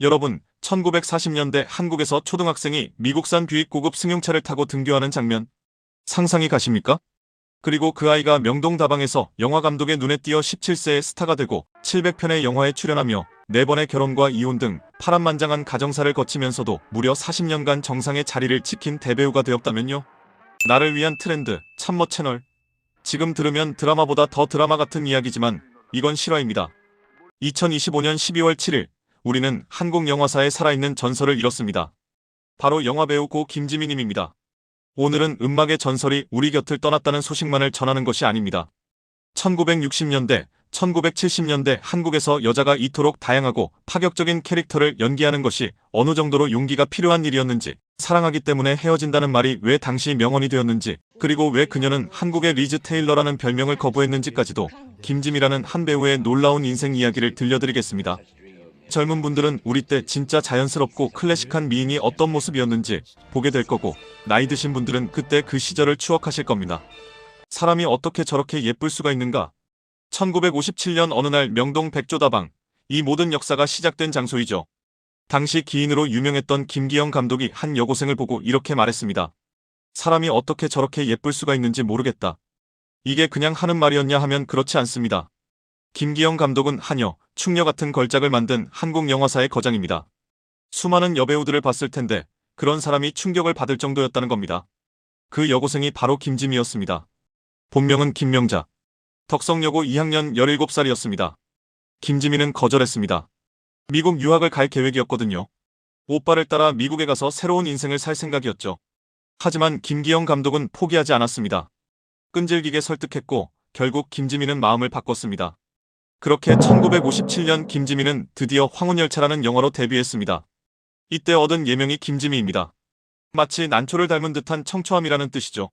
여러분, 1940년대 한국에서 초등학생이 미국산 뷰익 고급 승용차를 타고 등교하는 장면 상상이 가십니까? 그리고 그 아이가 명동다방에서 영화감독의 눈에 띄어 17세의 스타가 되고 700편의 영화에 출연하며 4번의 결혼과 이혼 등 파란만장한 가정사를 거치면서도 무려 40년간 정상의 자리를 지킨 대배우가 되었다면요? 나를 위한 트렌드, 참모 채널. 지금 들으면 드라마보다 더 드라마 같은 이야기지만 이건 실화입니다. 2025년 12월 7일 우리는 한국 영화사에 살아있는 전설을 잃었습니다. 바로 영화배우 고 김지민님입니다. 오늘은 음악의 전설이 우리 곁을 떠났다는 소식만을 전하는 것이 아닙니다. 1960년대, 1970년대 한국에서 여자가 이토록 다양하고 파격적인 캐릭터를 연기하는 것이 어느 정도로 용기가 필요한 일이었는지, 사랑하기 때문에 헤어진다는 말이 왜 당시 명언이 되었는지, 그리고 왜 그녀는 한국의 리즈 테일러라는 별명을 거부했는지까지도 김지미라는 한 배우의 놀라운 인생 이야기를 들려드리겠습니다. 젊은 분들은 우리 때 진짜 자연스럽고 클래식한 미인이 어떤 모습이었는지 보게 될 거고, 나이 드신 분들은 그때 그 시절을 추억하실 겁니다. 사람이 어떻게 저렇게 예쁠 수가 있는가? 1957년 어느 날 명동 백조다방, 이 모든 역사가 시작된 장소이죠. 당시 기인으로 유명했던 김기영 감독이 한 여고생을 보고 이렇게 말했습니다. 사람이 어떻게 저렇게 예쁠 수가 있는지 모르겠다. 이게 그냥 하는 말이었냐 하면 그렇지 않습니다. 김기영 감독은 한여, 충녀 같은 걸작을 만든 한국 영화사의 거장입니다. 수많은 여배우들을 봤을 텐데 그런 사람이 충격을 받을 정도였다는 겁니다. 그 여고생이 바로 김지미였습니다. 본명은 김명자. 덕성여고 2학년 17살이었습니다. 김지미는 거절했습니다. 미국 유학을 갈 계획이었거든요. 오빠를 따라 미국에 가서 새로운 인생을 살 생각이었죠. 하지만 김기영 감독은 포기하지 않았습니다. 끈질기게 설득했고 결국 김지미는 마음을 바꿨습니다. 그렇게 1957년 김지미는 드디어 황혼열차라는 영화로 데뷔했습니다. 이때 얻은 예명이 김지미입니다. 마치 난초를 닮은 듯한 청초함이라는 뜻이죠.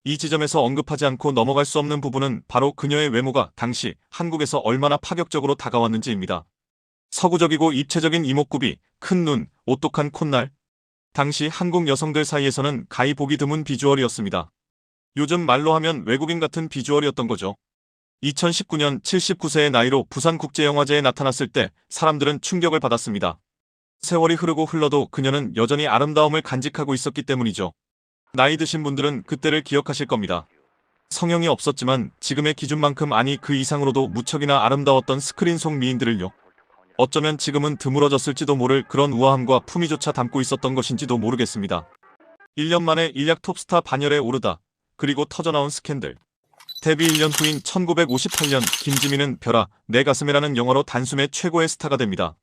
이 지점에서 언급하지 않고 넘어갈 수 없는 부분은 바로 그녀의 외모가 당시 한국에서 얼마나 파격적으로 다가왔는지입니다. 서구적이고 입체적인 이목구비, 큰 눈, 오똑한 콧날. 당시 한국 여성들 사이에서는 가히 보기 드문 비주얼이었습니다. 요즘 말로 하면 외국인 같은 비주얼이었던 거죠. 2019년 79세의 나이로 부산국제영화제에 나타났을 때 사람들은 충격을 받았습니다. 세월이 흐르고 흘러도 그녀는 여전히 아름다움을 간직하고 있었기 때문이죠. 나이 드신 분들은 그때를 기억하실 겁니다. 성형이 없었지만 지금의 기준만큼 아니 그 이상으로도 무척이나 아름다웠던 스크린 속 미인들을요. 어쩌면 지금은 드물어졌을지도 모를 그런 우아함과 품위조차 담고 있었던 것인지도 모르겠습니다. 1년 만에 일약 톱스타 반열에 오르다. 그리고 터져나온 스캔들. 데뷔 1년 후인 1958년 김지미는 별아, 내 가슴에라는 영화로 단숨에 최고의 스타가 됩니다.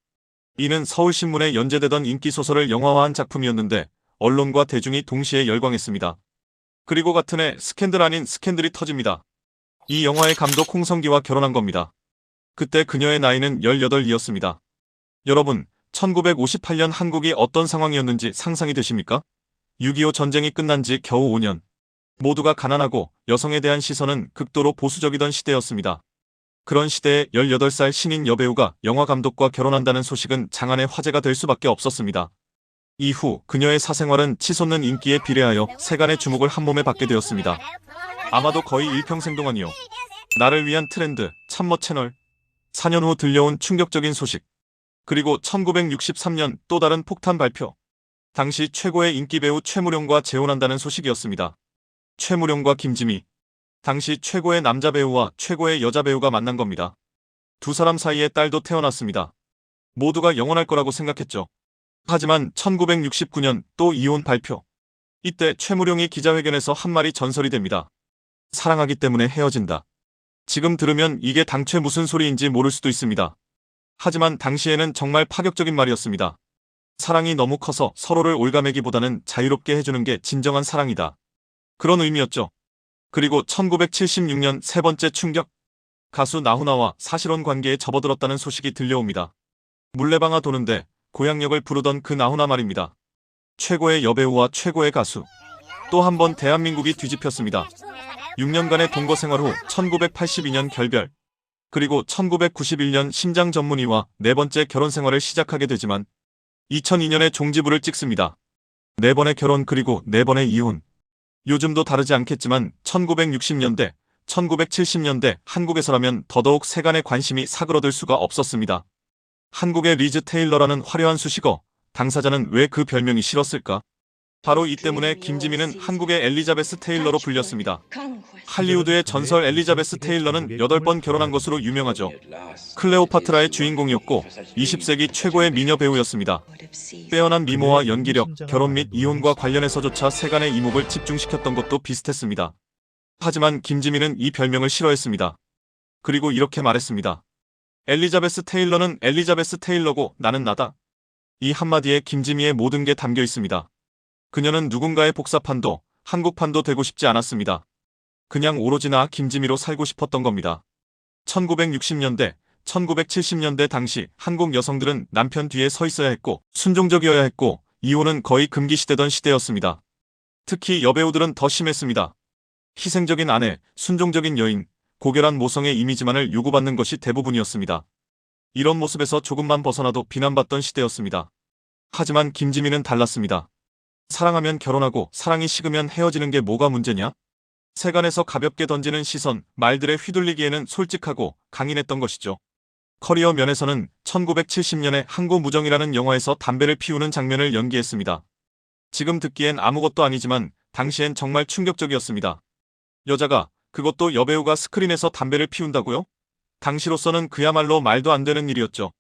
이는 서울신문에 연재되던 인기소설을 영화화한 작품이었는데 언론과 대중이 동시에 열광했습니다. 그리고 같은 해 스캔들 아닌 스캔들이 터집니다. 이 영화의 감독 홍성기와 결혼한 겁니다. 그때 그녀의 나이는 18이었습니다. 여러분, 1958년 한국이 어떤 상황이었는지 상상이 되십니까? 6.25 전쟁이 끝난 지 겨우 5년. 모두가 가난하고 여성에 대한 시선은 극도로 보수적이던 시대였습니다. 그런 시대에 18살 신인 여배우가 영화감독과 결혼한다는 소식은 장안의 화제가 될 수밖에 없었습니다. 이후 그녀의 사생활은 치솟는 인기에 비례하여 세간의 주목을 한몸에 받게 되었습니다. 아마도 거의 일평생 동안이요. 나를 위한 트렌드, 참모 채널. 4년 후 들려온 충격적인 소식. 그리고 1963년 또 다른 폭탄 발표. 당시 최고의 인기 배우 최무룡과 재혼한다는 소식이었습니다. 최무룡과 김지미. 당시 최고의 남자 배우와 최고의 여자 배우가 만난 겁니다. 두 사람 사이에 딸도 태어났습니다. 모두가 영원할 거라고 생각했죠. 하지만 1969년 또 이혼 발표. 이때 최무룡이 기자회견에서 한 말이 전설이 됩니다. 사랑하기 때문에 헤어진다. 지금 들으면 이게 당최 무슨 소리인지 모를 수도 있습니다. 하지만 당시에는 정말 파격적인 말이었습니다. 사랑이 너무 커서 서로를 올가매기보다는 자유롭게 해주는 게 진정한 사랑이다. 그런 의미였죠. 그리고 1976년 세 번째 충격. 가수 나훈아와 사실혼 관계에 접어들었다는 소식이 들려옵니다. 물레방아 도는데 고향역을 부르던 그 나훈아 말입니다. 최고의 여배우와 최고의 가수. 또 한 번 대한민국이 뒤집혔습니다. 6년간의 동거 생활 후 1982년 결별. 그리고 1991년 심장 전문의와 네 번째 결혼 생활을 시작하게 되지만 2002년에 종지부를 찍습니다. 네 번의 결혼 그리고 네 번의 이혼. 요즘도 다르지 않겠지만 1960년대, 1970년대 한국에서라면 더더욱 세간의 관심이 사그러들 수가 없었습니다. 한국의 리즈 테일러라는 화려한 수식어, 당사자는 왜 그 별명이 싫었을까? 바로 이 때문에 김지민은 한국의 엘리자베스 테일러로 불렸습니다. 할리우드의 전설 엘리자베스 테일러는 8번 결혼한 것으로 유명하죠. 클레오파트라의 주인공이었고 20세기 최고의 미녀 배우였습니다. 빼어난 미모와 연기력, 결혼 및 이혼과 관련해서조차 세간의 이목을 집중시켰던 것도 비슷했습니다. 하지만 김지민은 이 별명을 싫어했습니다. 그리고 이렇게 말했습니다. 엘리자베스 테일러는 엘리자베스 테일러고 나는 나다. 이 한마디에 김지미의 모든 게 담겨 있습니다. 그녀는 누군가의 복사판도 한국판도 되고 싶지 않았습니다. 그냥 오로지 나 김지미로 살고 싶었던 겁니다. 1960년대, 1970년대 당시 한국 여성들은 남편 뒤에 서 있어야 했고 순종적이어야 했고 이혼은 거의 금기시되던 시대였습니다. 특히 여배우들은 더 심했습니다. 희생적인 아내, 순종적인 여인, 고결한 모성의 이미지만을 요구받는 것이 대부분이었습니다. 이런 모습에서 조금만 벗어나도 비난받던 시대였습니다. 하지만 김지민은 달랐습니다. 사랑하면 결혼하고 사랑이 식으면 헤어지는 게 뭐가 문제냐? 세간에서 가볍게 던지는 시선, 말들에 휘둘리기에는 솔직하고 강인했던 것이죠. 커리어 면에서는 1970년에 항구무정이라는 영화에서 담배를 피우는 장면을 연기했습니다. 지금 듣기엔 아무것도 아니지만 당시엔 정말 충격적이었습니다. 여자가, 그것도 여배우가 스크린에서 담배를 피운다고요? 당시로서는 그야말로 말도 안 되는 일이었죠.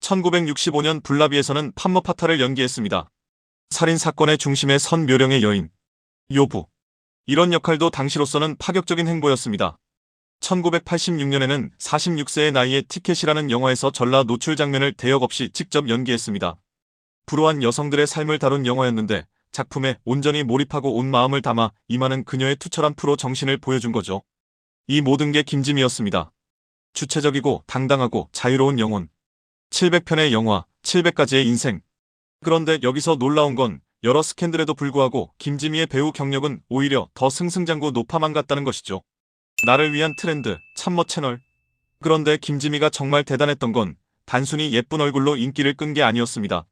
1965년 블라비에서는 판머파타를 연기했습니다. 살인사건의 중심에 선 묘령의 여인, 요부. 이런 역할도 당시로서는 파격적인 행보였습니다. 1986년에는 46세의 나이에 티켓이라는 영화에서 전라 노출 장면을 대역 없이 직접 연기했습니다. 불우한 여성들의 삶을 다룬 영화였는데 작품에 온전히 몰입하고 온 마음을 담아 임하는 그녀의 투철한 프로 정신을 보여준 거죠. 이 모든 게 김지미였습니다. 주체적이고 당당하고 자유로운 영혼. 700편의 영화, 700가지의 인생. 그런데 여기서 놀라운 건 여러 스캔들에도 불구하고 김지미의 배우 경력은 오히려 더 승승장구 높아만 갔다는 것이죠. 나를 위한 트렌드, 참모 채널. 그런데 김지미가 정말 대단했던 건 단순히 예쁜 얼굴로 인기를 끈 게 아니었습니다.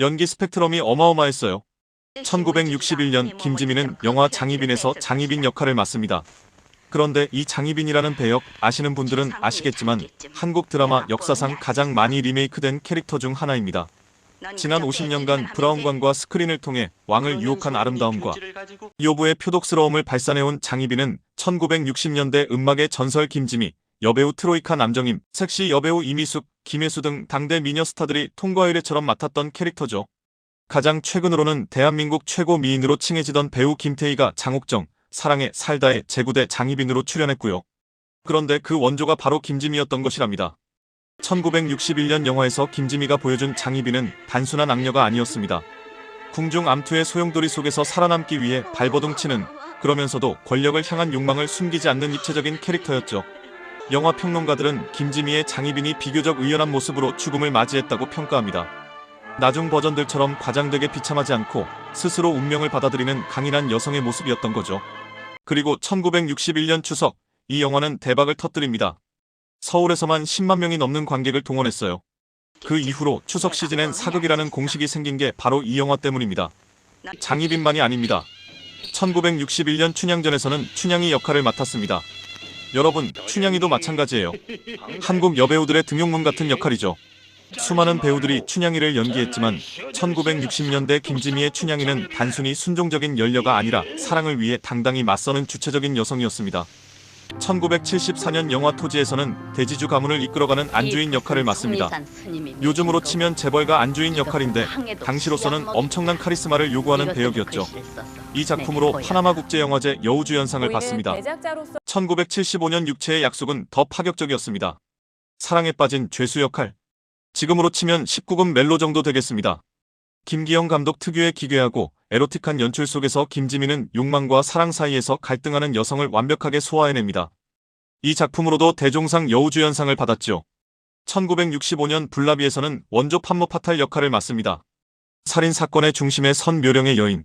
연기 스펙트럼이 어마어마했어요. 1961년 김지미는 영화 장희빈에서 장희빈 역할을 맡습니다. 그런데 이 장희빈이라는 배역 아시는 분들은 아시겠지만 한국 드라마 역사상 가장 많이 리메이크된 캐릭터 중 하나입니다. 지난 50년간 브라운관과 스크린을 통해 왕을 유혹한 아름다움과 여부의 표독스러움을 발산해온 장희빈은 1960년대 음악의 전설 김지미, 여배우 트로이카 남정임, 섹시 여배우 이미숙, 김혜수 등 당대 미녀 스타들이 통과 의례처럼 맡았던 캐릭터죠. 가장 최근으로는 대한민국 최고 미인으로 칭해지던 배우 김태희가 장옥정, 사랑에 살다의 제구대 장희빈으로 출연했고요. 그런데 그 원조가 바로 김지미였던 것이랍니다. 1961년 영화에서 김지미가 보여준 장희빈은 단순한 악녀가 아니었습니다. 궁중 암투의 소용돌이 속에서 살아남기 위해 발버둥치는, 그러면서도 권력을 향한 욕망을 숨기지 않는 입체적인 캐릭터였죠. 영화 평론가들은 김지미의 장희빈이 비교적 의연한 모습으로 죽음을 맞이했다고 평가합니다. 나중 버전들처럼 과장되게 비참하지 않고 스스로 운명을 받아들이는 강인한 여성의 모습이었던 거죠. 그리고 1961년 추석, 이 영화는 대박을 터뜨립니다. 서울에서만 10만 명이 넘는 관객을 동원했어요. 그 이후로 추석 시즌엔 사극이라는 공식이 생긴 게 바로 이 영화 때문입니다. 장희빈만이 아닙니다. 1961년 춘향전에서는 춘향이 역할을 맡았습니다. 여러분, 춘향이도 마찬가지예요. 한국 여배우들의 등용문 같은 역할이죠. 수많은 배우들이 춘향이를 연기했지만 1960년대 김지미의 춘향이는 단순히 순종적인 연려가 아니라 사랑을 위해 당당히 맞서는 주체적인 여성이었습니다. 1974년 영화 토지에서는 대지주 가문을 이끌어가는 안주인 역할을 맡습니다. 요즘으로 치면 재벌가 안주인 역할인데 당시로서는 엄청난 카리스마를 요구하는 배역이었죠. 이 작품으로 파나마국제영화제 여우주연상을 받습니다. 1975년 육체의 약속은 더 파격적이었습니다. 사랑에 빠진 죄수 역할. 지금으로 치면 19금 멜로 정도 되겠습니다. 김기영 감독 특유의 기괴하고 에로틱한 연출 속에서 김지미는 욕망과 사랑 사이에서 갈등하는 여성을 완벽하게 소화해냅니다. 이 작품으로도 대종상 여우주연상을 받았죠. 1965년 블라비에서는 원조 판모파탈 역할을 맡습니다. 살인사건의 중심에 선 묘령의 여인.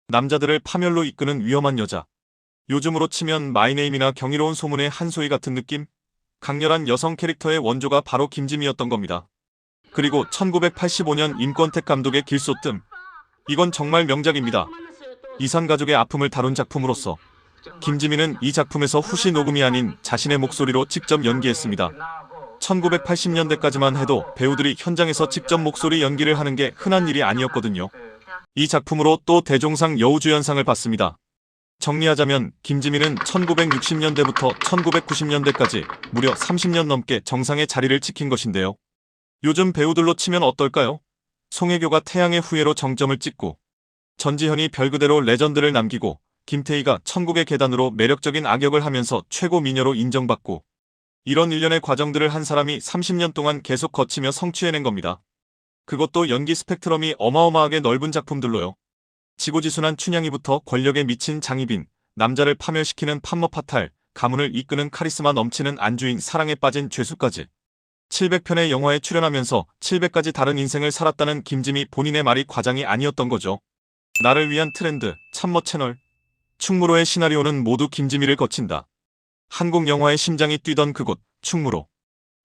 남자들을 파멸로 이끄는 위험한 여자. 요즘으로 치면 마이네임이나 경이로운 소문의 한소희 같은 느낌? 강렬한 여성 캐릭터의 원조가 바로 김지미였던 겁니다. 그리고 1985년 임권택 감독의 길소뜸. 이건 정말 명작입니다. 이산가족의 아픔을 다룬 작품으로서 김지미는 이 작품에서 후시 녹음이 아닌 자신의 목소리로 직접 연기했습니다. 1980년대까지만 해도 배우들이 현장에서 직접 목소리 연기를 하는 게 흔한 일이 아니었거든요. 이 작품으로 또 대종상 여우주연상을 받습니다. 정리하자면 김지민은 1960년대부터 1990년대까지 무려 30년 넘게 정상의 자리를 지킨 것인데요. 요즘 배우들로 치면 어떨까요? 송혜교가 태양의 후예로 정점을 찍고, 전지현이 별그대로 레전드를 남기고, 김태희가 천국의 계단으로 매력적인 악역을 하면서 최고 미녀로 인정받고, 이런 일련의 과정들을 한 사람이 30년 동안 계속 거치며 성취해낸 겁니다. 그것도 연기 스펙트럼이 어마어마하게 넓은 작품들로요. 지고지순한 춘향이부터 권력에 미친 장희빈, 남자를 파멸시키는 판머파탈, 가문을 이끄는 카리스마 넘치는 안주인 사랑에 빠진 죄수까지 700편의 영화에 출연하면서 700가지 다른 인생을 살았다는 김지미 본인의 말이 과장이 아니었던 거죠. 나를 위한 트렌드, 참모 채널. 충무로의 시나리오는 모두 김지미를 거친다. 한국 영화의 심장이 뛰던 그곳, 충무로.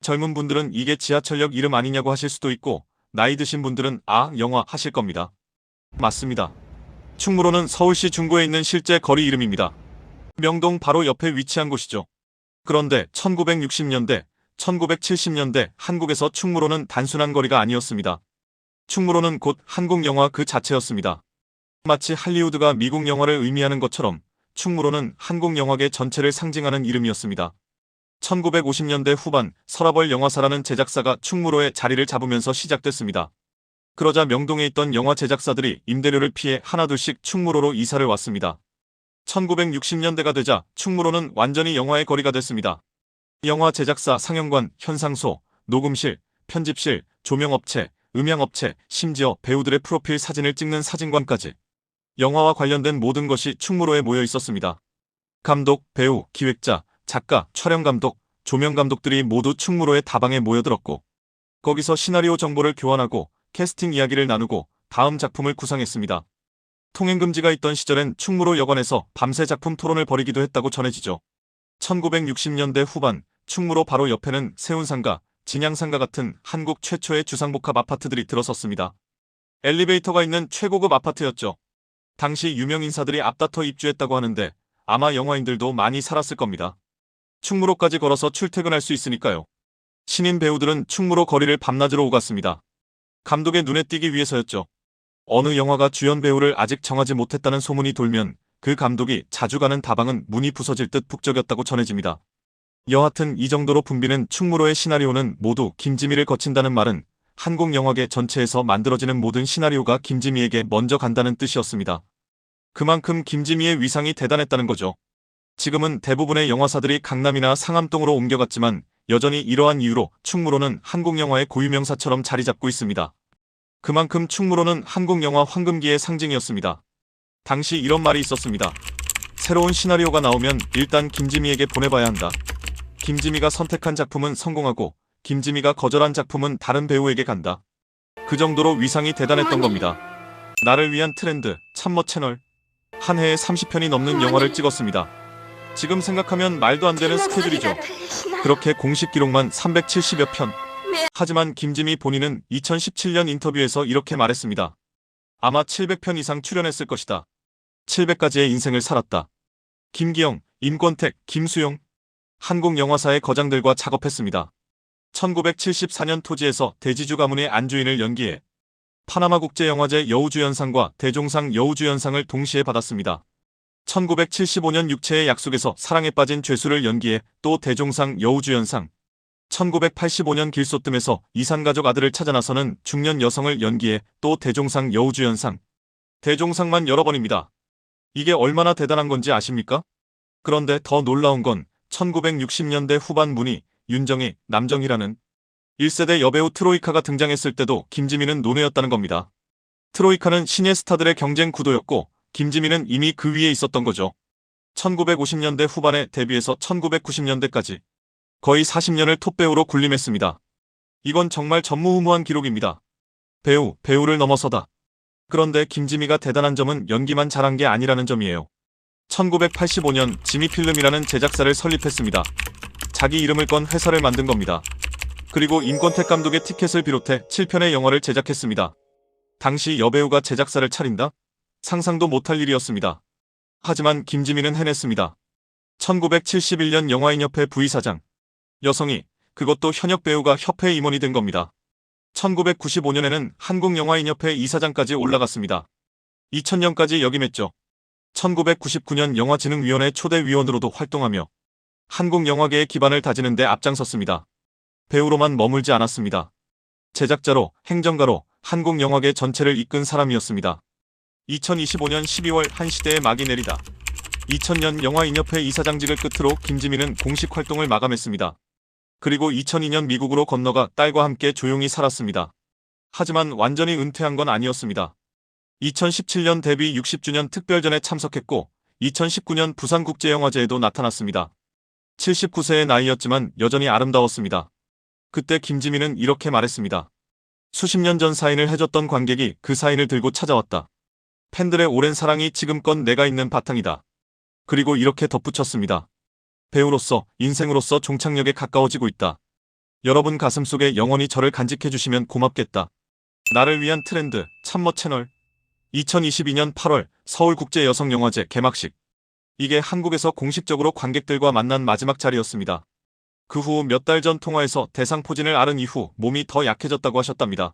젊은 분들은 이게 지하철역 이름 아니냐고 하실 수도 있고, 나이 드신 분들은 아, 영화 하실 겁니다. 맞습니다. 충무로는 서울시 중구에 있는 실제 거리 이름입니다. 명동 바로 옆에 위치한 곳이죠. 그런데 1960년대, 1970년대 한국에서 충무로는 단순한 거리가 아니었습니다. 충무로는 곧 한국 영화 그 자체였습니다. 마치 할리우드가 미국 영화를 의미하는 것처럼 충무로는 한국 영화계 전체를 상징하는 이름이었습니다. 1950년대 후반 서라벌 영화사라는 제작사가 충무로에 자리를 잡으면서 시작됐습니다. 그러자 명동에 있던 영화 제작사들이 임대료를 피해 하나둘씩 충무로로 이사를 왔습니다. 1960년대가 되자 충무로는 완전히 영화의 거리가 됐습니다. 영화 제작사 상영관, 현상소, 녹음실, 편집실, 조명업체, 음향업체, 심지어 배우들의 프로필 사진을 찍는 사진관까지 영화와 관련된 모든 것이 충무로에 모여 있었습니다. 감독, 배우, 기획자, 작가, 촬영감독, 조명감독들이 모두 충무로의 다방에 모여들었고 거기서 시나리오 정보를 교환하고 캐스팅 이야기를 나누고 다음 작품을 구상했습니다. 통행금지가 있던 시절엔 충무로 여관에서 밤새 작품 토론을 벌이기도 했다고 전해지죠. 1960년대 후반 충무로 바로 옆에는 세운상가, 진양상가 같은 한국 최초의 주상복합 아파트들이 들어섰습니다. 엘리베이터가 있는 최고급 아파트였죠. 당시 유명 인사들이 앞다퉈 입주했다고 하는데 아마 영화인들도 많이 살았을 겁니다. 충무로까지 걸어서 출퇴근할 수 있으니까요. 신인 배우들은 충무로 거리를 밤낮으로 오갔습니다. 감독의 눈에 띄기 위해서였죠. 어느 영화가 주연 배우를 아직 정하지 못했다는 소문이 돌면 그 감독이 자주 가는 다방은 문이 부서질 듯 북적였다고 전해집니다. 여하튼 이 정도로 붐비는 충무로의 시나리오는 모두 김지미를 거친다는 말은 한국 영화계 전체에서 만들어지는 모든 시나리오가 김지미에게 먼저 간다는 뜻이었습니다. 그만큼 김지미의 위상이 대단했다는 거죠. 지금은 대부분의 영화사들이 강남이나 상암동으로 옮겨갔지만 여전히 이러한 이유로 충무로는 한국 영화의 고유명사처럼 자리 잡고 있습니다. 그만큼 충무로는 한국 영화 황금기의 상징이었습니다. 당시 이런 말이 있었습니다. 새로운 시나리오가 나오면 일단 김지미에게 보내봐야 한다. 김지미가 선택한 작품은 성공하고 김지미가 거절한 작품은 다른 배우에게 간다. 그 정도로 위상이 대단했던 겁니다. 나를 위한 트렌드, 참모 채널. 한 해에 30편이 넘는 영화를 찍었습니다. 지금 생각하면 말도 안 되는 스케줄이죠. 그렇게 공식 기록만 370여 편. 하지만 김지미 본인은 2017년 인터뷰에서 이렇게 말했습니다. 아마 700편 이상 출연했을 것이다. 700가지의 인생을 살았다. 김기영, 임권택, 김수용. 한국 영화사의 거장들과 작업했습니다. 1974년 토지에서 대지주 가문의 안주인을 연기해 파나마 국제영화제 여우주연상과 대종상 여우주연상을 동시에 받았습니다. 1975년 육체의 약속에서 사랑에 빠진 죄수를 연기해 또 대종상 여우주연상, 1985년 길소뜸에서 이산가족 아들을 찾아 나서는 중년 여성을 연기해 또 대종상 여우주연상, 대종상만 여러 번입니다. 이게 얼마나 대단한 건지 아십니까? 그런데 더 놀라운 건 1960년대 후반 문희, 윤정희, 남정희라는 1세대 여배우 트로이카가 등장했을 때도 김지미는 논외였다는 겁니다. 트로이카는 신예 스타들의 경쟁 구도였고 김지미는 이미 그 위에 있었던 거죠. 1950년대 후반에 데뷔해서 1990년대까지 거의 40년을 톱배우로 군림했습니다. 이건 정말 전무후무한 기록입니다. 배우를 넘어서다. 그런데 김지미가 대단한 점은 연기만 잘한 게 아니라는 점이에요. 1985년 지미필름이라는 제작사를 설립했습니다. 자기 이름을 건 회사를 만든 겁니다. 그리고 임권택 감독의 티켓을 비롯해 7편의 영화를 제작했습니다. 당시 여배우가 제작사를 차린다? 상상도 못할 일이었습니다. 하지만 김지미는 해냈습니다. 1971년 영화인협회 부의사장. 여성이 그것도 현역 배우가 협회 임원이 된 겁니다. 1995년에는 한국영화인협회 이사장까지 올라갔습니다. 2000년까지 역임했죠. 1999년 영화진흥위원회 초대위원으로도 활동하며 한국영화계의 기반을 다지는 데 앞장섰습니다. 배우로만 머물지 않았습니다. 제작자로, 행정가로 한국영화계 전체를 이끈 사람이었습니다. 2025년 12월 한 시대의 막이 내리다. 2000년 영화인협회 이사장직을 끝으로 김지민은 공식 활동을 마감했습니다. 그리고 2002년 미국으로 건너가 딸과 함께 조용히 살았습니다. 하지만 완전히 은퇴한 건 아니었습니다. 2017년 데뷔 60주년 특별전에 참석했고 2019년 부산국제영화제에도 나타났습니다. 79세의 나이였지만 여전히 아름다웠습니다. 그때 김지민은 이렇게 말했습니다. 수십 년 전 사인을 해줬던 관객이 그 사인을 들고 찾아왔다. 팬들의 오랜 사랑이 지금껏 내가 있는 바탕이다. 그리고 이렇게 덧붙였습니다. 배우로서, 인생으로서 종착역에 가까워지고 있다. 여러분 가슴속에 영원히 저를 간직해주시면 고맙겠다. 나를 위한 트렌드, 참모 채널. 2022년 8월 서울국제여성영화제 개막식. 이게 한국에서 공식적으로 관객들과 만난 마지막 자리였습니다. 그 후 몇 달 전 통화에서 대상포진을 앓은 이후 몸이 더 약해졌다고 하셨답니다.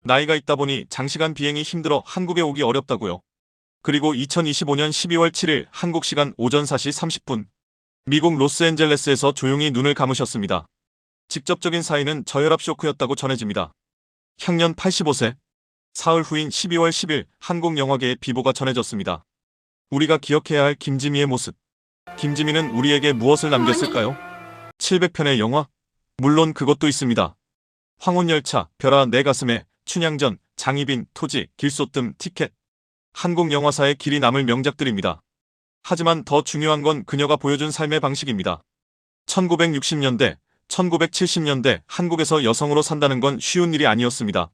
나이가 있다 보니 장시간 비행이 힘들어 한국에 오기 어렵다고요. 그리고 2025년 12월 7일 한국 시간 오전 4시 30분 미국 로스앤젤레스에서 조용히 눈을 감으셨습니다. 직접적인 사인은 저혈압 쇼크였다고 전해집니다. 향년 85세. 사흘 후인 12월 10일 한국영화계의 비보가 전해졌습니다. 우리가 기억해야 할 김지미의 모습. 김지미는 우리에게 무엇을 남겼을까요? 700편의 영화? 물론 그것도 있습니다. 황혼열차, 별아 내 가슴에, 춘향전, 장희빈, 토지, 길소뜸, 티켓. 한국 영화사의 길이 남을 명작들입니다. 하지만 더 중요한 건 그녀가 보여준 삶의 방식입니다. 1960년대, 1970년대 한국에서 여성으로 산다는 건 쉬운 일이 아니었습니다.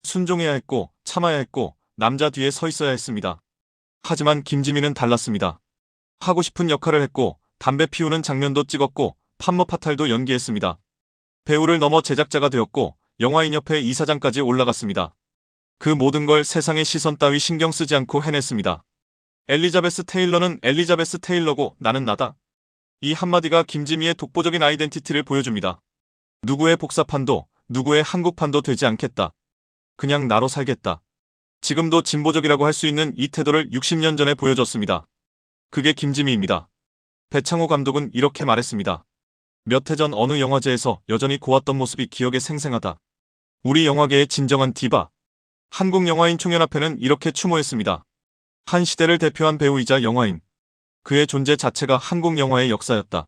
순종해야 했고, 참아야 했고, 남자 뒤에 서 있어야 했습니다. 하지만 김지민은 달랐습니다. 하고 싶은 역할을 했고, 담배 피우는 장면도 찍었고, 판모 파탈도 연기했습니다. 배우를 넘어 제작자가 되었고, 영화인협회 이사장까지 올라갔습니다. 그 모든 걸 세상의 시선 따위 신경 쓰지 않고 해냈습니다. 엘리자베스 테일러는 엘리자베스 테일러고 나는 나다. 이 한마디가 김지미의 독보적인 아이덴티티를 보여줍니다. 누구의 복사판도, 누구의 한국판도 되지 않겠다. 그냥 나로 살겠다. 지금도 진보적이라고 할 수 있는 이 태도를 60년 전에 보여줬습니다. 그게 김지미입니다. 배창호 감독은 이렇게 말했습니다. 몇 해 전 어느 영화제에서 여전히 고왔던 모습이 기억에 생생하다. 우리 영화계의 진정한 디바. 한국영화인총연합회는 이렇게 추모했습니다. 한 시대를 대표한 배우이자 영화인. 그의 존재 자체가 한국 영화의 역사였다.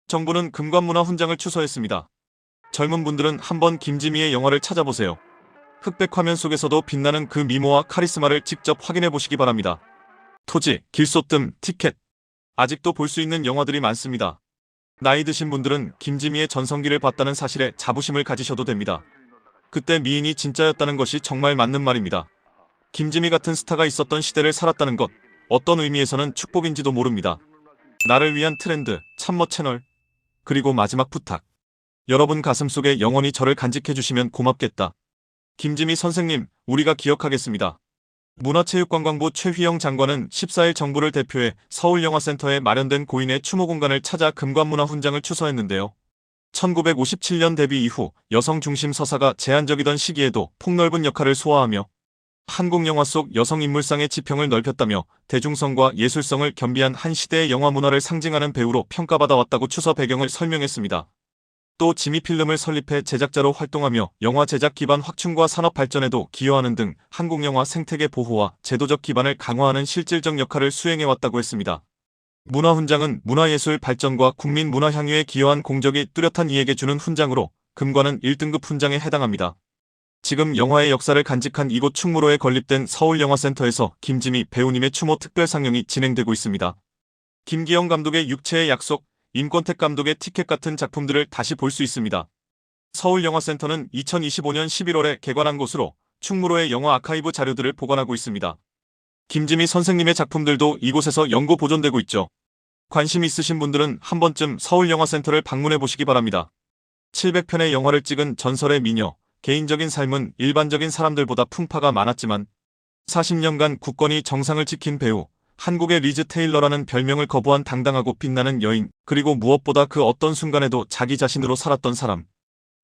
정부는 금관문화훈장을 추서했습니다. 젊은 분들은 한번 김지미의 영화를 찾아보세요. 흑백 화면 속에서도 빛나는 그 미모와 카리스마를 직접 확인해 보시기 바랍니다. 토지, 길소뜸, 티켓. 아직도 볼 수 있는 영화들이 많습니다. 나이 드신 분들은 김지미의 전성기를 봤다는 사실에 자부심을 가지셔도 됩니다. 그때 미인이 진짜였다는 것이 정말 맞는 말입니다. 김지미 같은 스타가 있었던 시대를 살았다는 것, 어떤 의미에서는 축복인지도 모릅니다. 나를 위한 트렌드, 참모 채널. 그리고 마지막 부탁. 여러분 가슴속에 영원히 저를 간직해주시면 고맙겠다. 김지미 선생님, 우리가 기억하겠습니다. 문화체육관광부 최휘영 장관은 14일 정부를 대표해 서울영화센터에 마련된 고인의 추모 공간을 찾아 금관문화훈장을 추서했는데요. 1957년 데뷔 이후 여성 중심 서사가 제한적이던 시기에도 폭넓은 역할을 소화하며 한국 영화 속 여성 인물상의 지평을 넓혔다며 대중성과 예술성을 겸비한 한 시대의 영화 문화를 상징하는 배우로 평가받아 왔다고 추서 배경을 설명했습니다. 또 지미필름을 설립해 제작자로 활동하며 영화 제작 기반 확충과 산업 발전에도 기여하는 등 한국 영화 생태계 보호와 제도적 기반을 강화하는 실질적 역할을 수행해왔다고 했습니다. 문화훈장은 문화예술 발전과 국민 문화 향유에 기여한 공적이 뚜렷한 이에게 주는 훈장으로 금관은 1등급 훈장에 해당합니다. 지금 영화의 역사를 간직한 이곳 충무로에 건립된 서울영화센터에서 김지미 배우님의 추모 특별상영이 진행되고 있습니다. 김기영 감독의 육체의 약속, 임권택 감독의 티켓 같은 작품들을 다시 볼 수 있습니다. 서울영화센터는 2025년 11월에 개관한 곳으로 충무로의 영화 아카이브 자료들을 보관하고 있습니다. 김지미 선생님의 작품들도 이곳에서 영구 보존되고 있죠. 관심 있으신 분들은 한 번쯤 서울영화센터를 방문해 보시기 바랍니다. 700편의 영화를 찍은 전설의 미녀, 개인적인 삶은 일반적인 사람들보다 풍파가 많았지만 40년간 굳건히 정상을 지킨 배우, 한국의 리즈 테일러라는 별명을 거부한 당당하고 빛나는 여인, 그리고 무엇보다 그 어떤 순간에도 자기 자신으로 살았던 사람.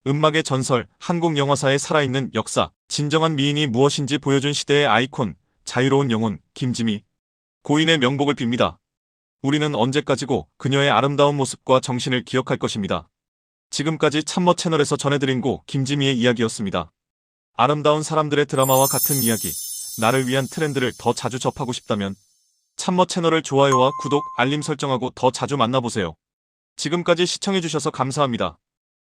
음악의 전설, 한국 영화사의 살아있는 역사, 진정한 미인이 무엇인지 보여준 시대의 아이콘, 자유로운 영혼, 김지미. 고인의 명복을 빕니다. 우리는 언제까지고 그녀의 아름다운 모습과 정신을 기억할 것입니다. 지금까지 참머 채널에서 전해드린 고 김지미의 이야기였습니다. 아름다운 사람들의 드라마와 같은 이야기, 나를 위한 트렌드를 더 자주 접하고 싶다면 참머 채널을 좋아요와 구독, 알림 설정하고 더 자주 만나보세요. 지금까지 시청해주셔서 감사합니다.